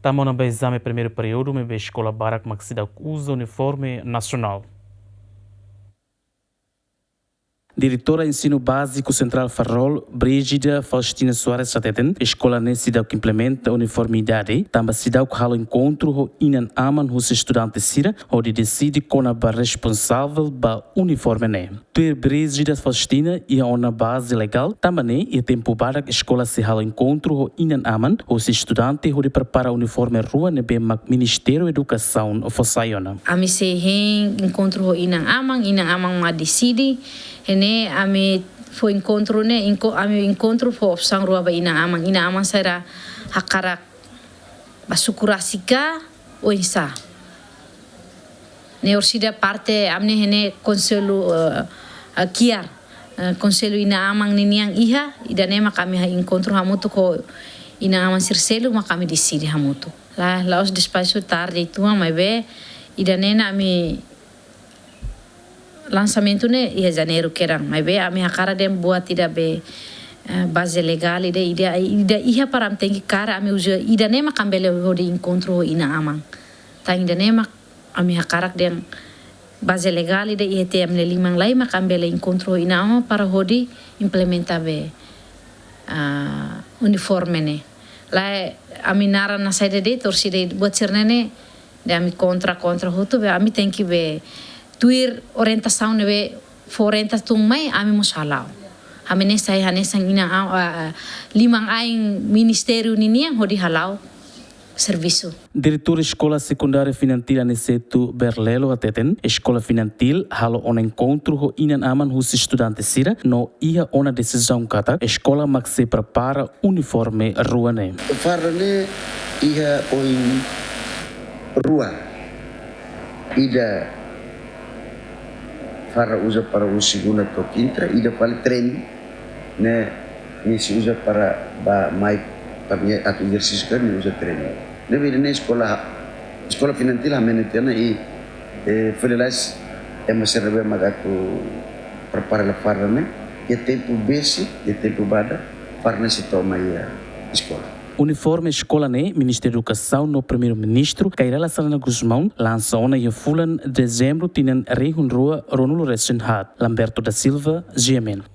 Tama na ezame primeiro períodu, maibe eskola barak mak seidauk usa uniforme nasional. Diretora Ensino Básico Central Farrol, Brígida Faustina Soares Sateten, escola ne seidauk implementa uniformidade, tamba seidauk halo encontro ho inan aman os estudantes sira, onde decide kona ba responsável ba uniforme ne. Tuer Brígida Faustina ia ona base legal, tamba ne ia tempo barak escola se halo encontro ho inan aman, os estudantes ho de prepara uniforme rua ne be mak Ministério Educação fosaiona. Ami se hen encontro ho inang amang ma decide. Hene ami fo encontro ami encontro fo opsang rua ba ina amang sara hakarak basukurasika o insa ne orsida parte amne hene konselu kiar konselu ina amang niniang iha idane kami ha encontro hamutu ko ina amang sirselu kami decide hamutu la os despacio tarde itu maibe idane ami lançamento ne ia janeiro kerang maibe ami hakara dem buat tidak be base legal ida iha param tengi cara ami usa ida nema kambele hodi encontro ina amang ta ida nema ami hakarak dem base legal ida iha te amne limang lai makambele encontro ina amang para hodi implementa be uniforme ne la ami nara na saide de torside buat sirnene de ami contra hutu be ami tenki be tuir orientação nebe orientação mai ami mosalau amene sai hanesang ina limang aing ministério niniang hodi halau serviço. Diretor Escola Secundária Finantil Aniceto Berlelo ateten, Escola Finantil halo on encontro ho inan aman os estudantes sira no ia ona decisão kata escola mak se prepara uniforme ruane. Farne ia oin rua ida para usa para o segunda ou quinta e depois treino né se usa para mais para atu exercício que usa treino deve na escola finantil a menetena e freelance é uma serve magatu prepara la para né e tempo base e tempo bada para se toma a escola. Uniforme escola ne, Ministério da Educação no primeiro-ministro, Kairala Salana Guzmão, lança ona em fulan dezembro, tinan rei rua Ronulo Resenhat, Lamberto da Silva, GMN.